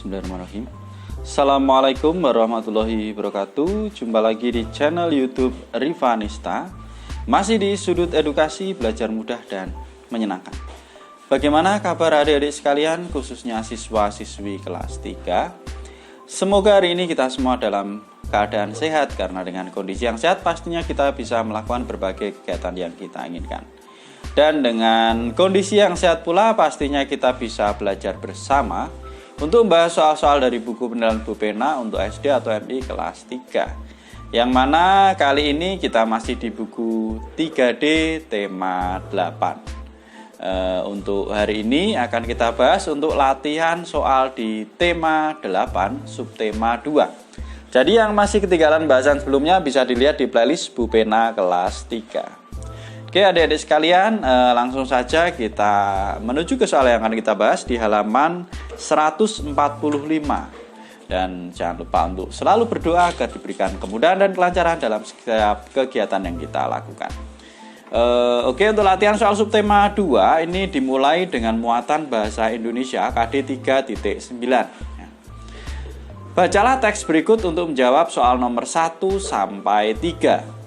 Bismillahirrahmanirrahim. Assalamualaikum warahmatullahi wabarakatuh. Jumpa lagi di channel YouTube Rivanista. Masih di sudut edukasi, belajar mudah dan menyenangkan. Bagaimana kabar adik-adik sekalian, khususnya siswa-siswi kelas 3? Semoga hari ini kita semua dalam keadaan sehat, karena dengan kondisi yang sehat pastinya kita bisa melakukan berbagai kegiatan yang kita inginkan. Dan dengan kondisi yang sehat pula pastinya kita bisa belajar bersama untuk membahas soal-soal dari buku penilaian Bu Pena untuk SD atau MI kelas 3. Yang mana kali ini kita masih di buku 3D tema 8. Untuk hari ini akan kita bahas untuk latihan soal di tema 8 subtema 2. Jadi yang masih ketinggalan bahasan sebelumnya bisa dilihat di playlist Bu Pena kelas 3. Oke adik-adik sekalian, langsung saja kita menuju ke soal yang akan kita bahas di halaman 145. Dan jangan lupa untuk selalu berdoa agar diberikan kemudahan dan kelancaran dalam setiap kegiatan yang kita lakukan. Oke, untuk latihan soal subtema 2 ini dimulai dengan muatan bahasa Indonesia KD 3.9. Bacalah teks berikut untuk menjawab soal nomor 1 sampai 3.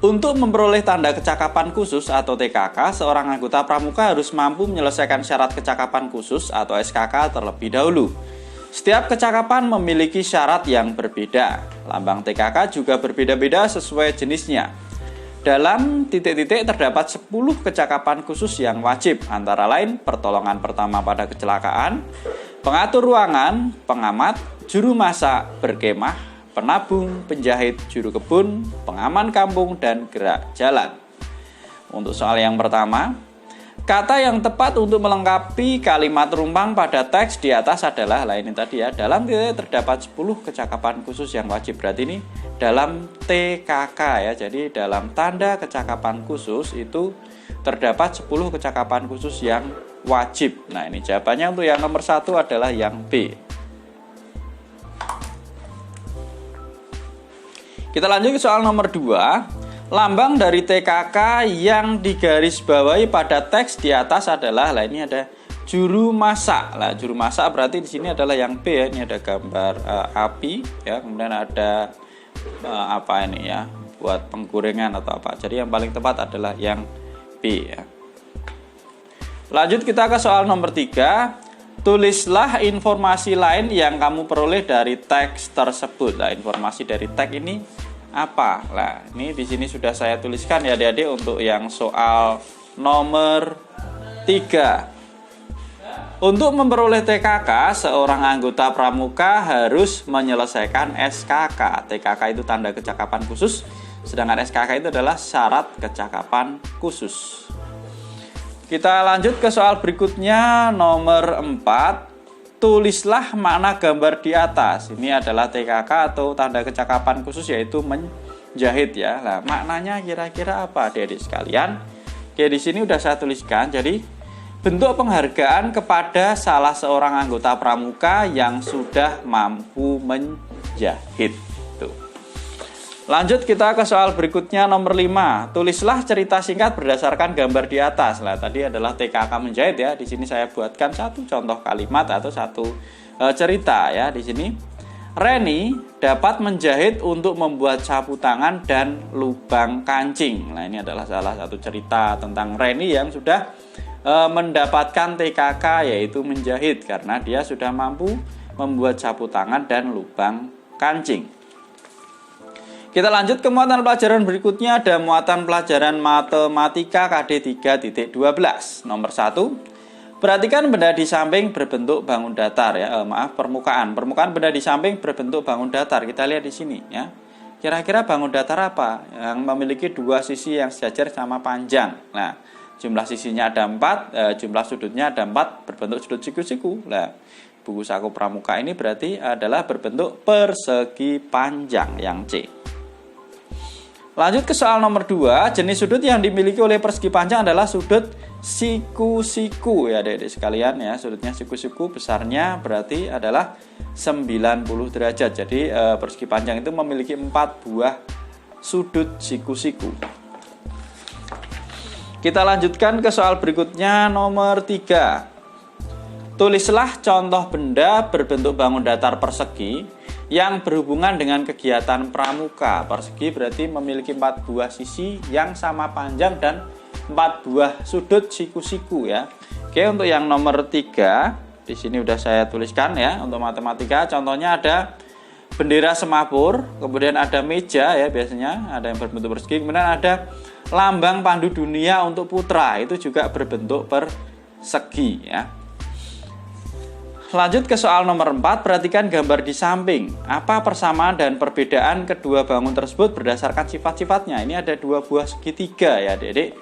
Untuk memperoleh tanda kecakapan khusus atau TKK, seorang anggota pramuka harus mampu menyelesaikan syarat kecakapan khusus atau SKK terlebih dahulu. Setiap kecakapan memiliki syarat yang berbeda. Lambang TKK juga berbeda-beda sesuai jenisnya. Dalam titik-titik terdapat 10 kecakapan khusus yang wajib, antara lain pertolongan pertama pada kecelakaan, pengatur ruangan, pengamat, juru masak, berkemah, penabung, penjahit, juru kebun, pengaman kampung, dan gerak jalan. Untuk soal yang pertama, kata yang tepat untuk melengkapi kalimat rumpang pada teks di atas adalah, ini tadi ya, dalam titik terdapat 10 kecakapan khusus yang wajib. Berarti ini dalam TKK ya, jadi dalam tanda kecakapan khusus itu terdapat 10 kecakapan khusus yang wajib. Nah ini jawabannya untuk yang nomor 1 adalah yang B. Kita lanjut ke soal nomor 2. Lambang dari TKK yang digarisbawahi pada teks di atas adalah, ini ada juru masak. Juru masak berarti di sini adalah yang B ya. Ini ada gambar api ya, kemudian ada apa ini ya, buat penggorengan atau apa. Jadi yang paling tepat adalah yang B ya. Lanjut kita ke soal nomor 3. Tulislah informasi lain yang kamu peroleh dari teks tersebut. Informasi dari teks ini apa? Ini di sini sudah saya tuliskan ya adik-adik untuk yang soal nomor 3. Untuk memperoleh TKK, seorang anggota pramuka harus menyelesaikan SKK. TKK itu tanda kecakapan khusus, sedangkan SKK itu adalah syarat kecakapan khusus. Kita lanjut ke soal berikutnya nomor 4. Tulislah makna gambar di atas. Ini adalah TKK atau tanda kecakapan khusus, yaitu menjahit ya. Maknanya kira-kira apa adik-adik sekalian? Oke, di sini udah saya tuliskan. Jadi bentuk penghargaan kepada salah seorang anggota pramuka yang sudah mampu menjahit. Lanjut kita ke soal berikutnya nomor 5. Tulislah cerita singkat berdasarkan gambar di atas. Tadi adalah TKK menjahit ya. Di sini saya buatkan satu contoh kalimat atau satu cerita ya di sini. Reni dapat menjahit untuk membuat sapu tangan dan lubang kancing. Ini adalah salah satu cerita tentang Reni yang sudah mendapatkan TKK, yaitu menjahit, karena dia sudah mampu membuat sapu tangan dan lubang kancing. Kita lanjut ke muatan pelajaran berikutnya. Ada muatan pelajaran matematika KD 3.12. Nomor 1. Perhatikan benda di samping berbentuk bangun datar ya. Permukaan benda di samping berbentuk bangun datar. Kita lihat di sini ya. Kira-kira bangun datar apa? Yang memiliki dua sisi yang sejajar sama panjang. Jumlah sisinya ada 4, jumlah sudutnya ada 4, berbentuk sudut siku-siku. Buku saku pramuka ini berarti adalah berbentuk persegi panjang, yang C. Lanjut ke soal nomor 2. Jenis sudut yang dimiliki oleh persegi panjang adalah sudut siku-siku ya adik-adik sekalian ya. Sudutnya siku-siku, besarnya berarti adalah 90 derajat. Jadi persegi panjang itu memiliki 4 buah sudut siku-siku. Kita lanjutkan ke soal berikutnya nomor 3. Tulislah contoh benda berbentuk bangun datar persegi yang berhubungan dengan kegiatan pramuka. Persegi berarti memiliki 4 buah sisi yang sama panjang dan 4 buah sudut siku-siku ya. Oke, untuk yang nomor 3 di sini udah saya tuliskan ya. Untuk matematika contohnya ada bendera semapur, kemudian ada meja ya, biasanya ada yang berbentuk persegi, kemudian ada lambang pandu dunia untuk putra, itu juga berbentuk persegi ya. Lanjut ke soal nomor 4, perhatikan gambar di samping. Apa persamaan dan perbedaan kedua bangun tersebut berdasarkan sifat-sifatnya? Ini ada 2 buah segitiga ya adik-adik.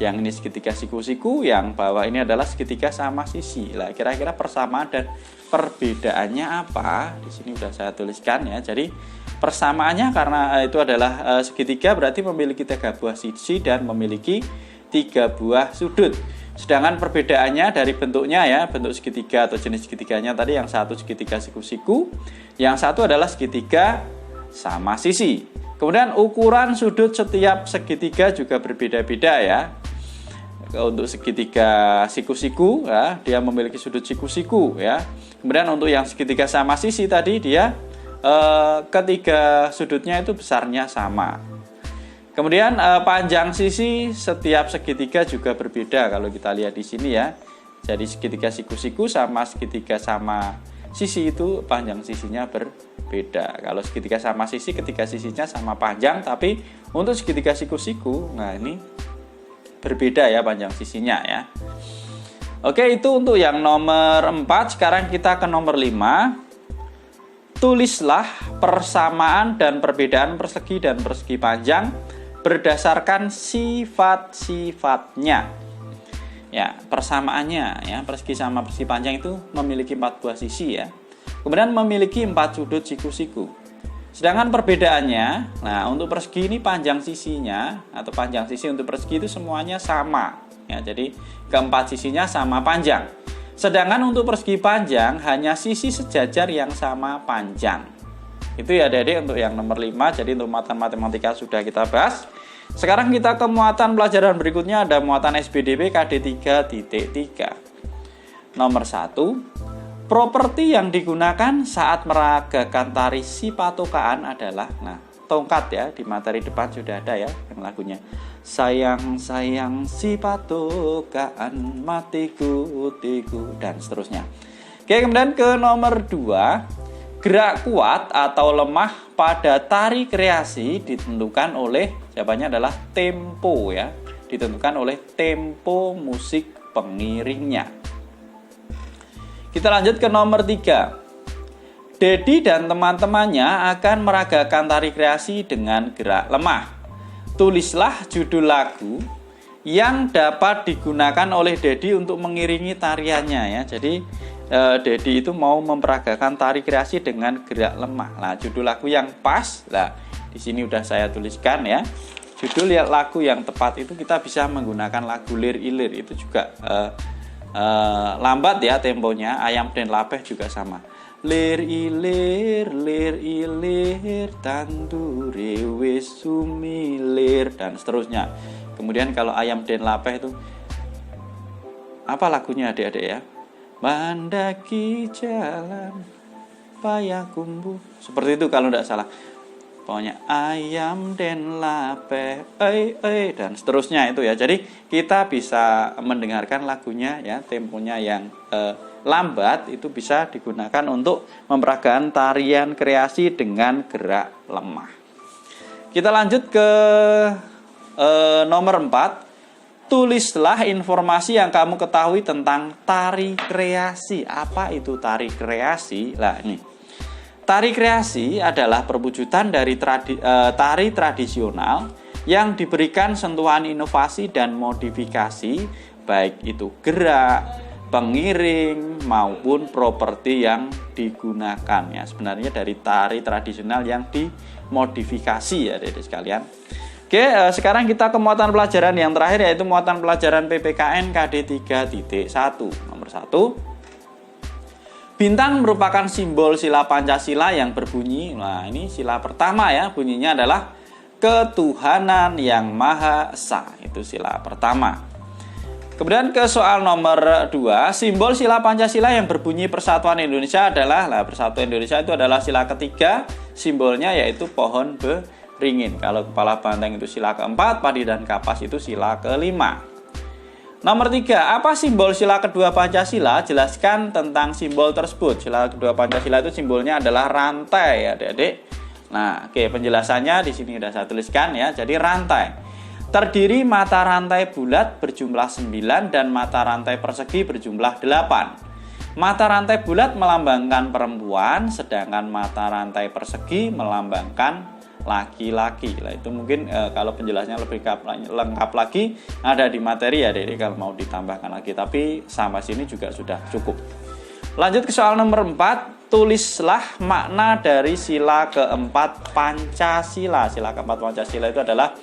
Yang ini segitiga siku-siku, yang bawah ini adalah segitiga sama sisi. Lah, kira-kira persamaan dan perbedaannya apa? Di sini sudah saya tuliskan ya. Jadi persamaannya karena itu adalah segitiga, berarti memiliki 3 buah sisi dan memiliki 3 buah sudut. Sedangkan perbedaannya dari bentuknya ya, bentuk segitiga atau jenis segitiganya tadi, yang satu segitiga siku-siku, yang satu adalah segitiga sama sisi. Kemudian ukuran sudut setiap segitiga juga berbeda-beda ya. Untuk segitiga siku-siku ya, dia memiliki sudut siku-siku ya. Kemudian untuk yang segitiga sama sisi tadi, dia ketiga sudutnya itu besarnya sama. Kemudian panjang sisi setiap segitiga juga berbeda kalau kita lihat di sini ya. Jadi segitiga siku-siku sama segitiga sama sisi itu panjang sisinya berbeda. Kalau segitiga sama sisi, ketiga sisinya sama panjang, tapi untuk segitiga siku-siku, nah ini berbeda ya panjang sisinya ya. Oke, itu untuk yang nomor 4. Sekarang kita ke nomor 5. Tulislah persamaan dan perbedaan persegi dan persegi panjang berdasarkan sifat-sifatnya. Ya, persamaannya ya, persegi sama persegi panjang itu memiliki 4 buah sisi ya. Kemudian memiliki 4 sudut siku-siku. Sedangkan perbedaannya, nah untuk persegi ini panjang sisinya atau panjang sisi untuk persegi itu semuanya sama ya. Jadi keempat sisinya sama panjang. Sedangkan untuk persegi panjang hanya sisi sejajar yang sama panjang. Itu ya adik-adik untuk yang nomor 5. Jadi untuk muatan matematika sudah kita bahas. Sekarang kita ke muatan pelajaran berikutnya, ada muatan SPDP KD 3.3. Nomor 1, properti yang digunakan saat meragakan tari sipatokaan adalah, nah tongkat ya, di materi depan sudah ada ya yang lagunya. Sayang sayang sipatokaan matiku tiku dan seterusnya. Oke, kemudian ke nomor 2. Gerak kuat atau lemah pada tari kreasi ditentukan oleh, jawabannya adalah tempo ya. Ditentukan oleh tempo musik pengiringnya. Kita lanjut ke nomor 3. Dedi dan teman-temannya akan meragakan tari kreasi dengan gerak lemah. Tulislah judul lagu yang dapat digunakan oleh Dedi untuk mengiringi tariannya ya. Jadi Dedi itu mau memperagakan tari kreasi dengan gerak lemah. Nah, judul lagu yang pas, nah di sini udah saya tuliskan ya. Judul lagu yang tepat itu kita bisa menggunakan lagu lir ilir, itu juga lambat ya temponya. Ayam Den Lapeh juga sama. Lir ilir tandure wis sumilir dan seterusnya. Kemudian kalau Ayam Den Lapeh itu apa lagunya adik-adik ya? Mandaki jalan payakumbu, seperti itu kalau tidak salah. Pokoknya Ayam Den Lapeh dan seterusnya itu ya. Jadi kita bisa mendengarkan lagunya ya, temponya yang lambat itu bisa digunakan untuk memperagakan tarian kreasi dengan gerak lemah. Kita lanjut ke nomor 4. Tulislah informasi yang kamu ketahui tentang tari kreasi. Apa itu tari kreasi? Nah, ini. Tari kreasi adalah perwujudan dari tari tradisional yang diberikan sentuhan inovasi dan modifikasi, baik itu gerak, pengiring, maupun properti yang digunakan. Ya, sebenarnya dari tari tradisional yang dimodifikasi ya, adik-adik sekalian. Oke, sekarang kita ke muatan pelajaran yang terakhir, yaitu muatan pelajaran PPKN KD 3.1. Nomor 1. Bintang merupakan simbol sila Pancasila yang berbunyi, nah ini sila pertama ya, bunyinya adalah ketuhanan yang Maha Esa. Itu sila pertama. Kemudian ke soal nomor 2, simbol sila Pancasila yang berbunyi Persatuan Indonesia adalah, Persatuan Indonesia itu adalah sila ketiga, simbolnya yaitu pohon beringin. Kalau kepala banteng itu sila keempat, padi dan kapas itu sila kelima. Nomor 3, apa simbol sila kedua Pancasila? Jelaskan tentang simbol tersebut. Sila kedua Pancasila itu simbolnya adalah rantai ya adik-adik. Nah, oke, penjelasannya di sini sudah saya tuliskan ya. Jadi rantai terdiri mata rantai bulat berjumlah 9 dan mata rantai persegi berjumlah 8. Mata rantai bulat melambangkan perempuan, sedangkan mata rantai persegi melambangkan laki-laki. Nah, itu mungkin kalau penjelasannya lebih lengkap lagi ada di materi ya, jadi kalau mau ditambahkan lagi. Tapi sampai sini juga sudah cukup. Lanjut ke soal nomor 4, tulislah makna dari sila keempat Pancasila. Sila keempat Pancasila itu adalah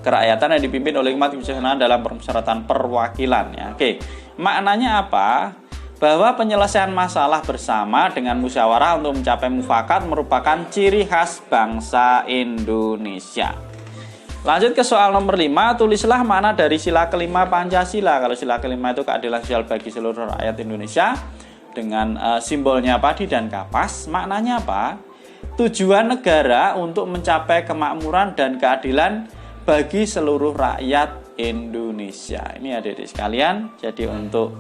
kerakyatan yang dipimpin oleh umat kebijaksanaan dalam permusyawaratan perwakilan ya. Oke, maknanya apa? Bahwa penyelesaian masalah bersama dengan musyawarah untuk mencapai mufakat merupakan ciri khas bangsa Indonesia. Lanjut ke soal nomor 5, tulislah makna dari sila kelima Pancasila. Kalau sila kelima itu keadilan sosial bagi seluruh rakyat Indonesia dengan simbolnya padi dan kapas. Maknanya apa? Tujuan negara untuk mencapai kemakmuran dan keadilan bagi seluruh rakyat Indonesia. Ini adik-adik sekalian. Jadi untuk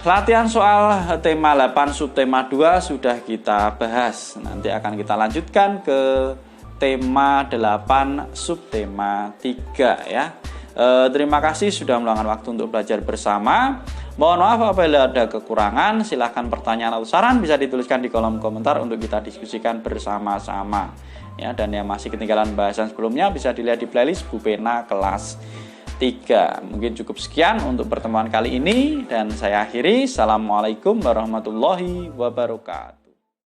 latihan soal tema 8 subtema 2 sudah kita bahas. Nanti akan kita lanjutkan ke tema 8 subtema 3 ya. Terima kasih sudah meluangkan waktu untuk belajar bersama. Mohon maaf apabila ada kekurangan. Silahkan pertanyaan atau saran bisa dituliskan di kolom komentar untuk kita diskusikan bersama-sama. Ya, dan yang masih ketinggalan bahasan sebelumnya bisa dilihat di playlist Bu Pena kelas 3. Mungkin cukup sekian untuk pertemuan kali ini dan saya akhiri. Assalamualaikum warahmatullahi wabarakatuh.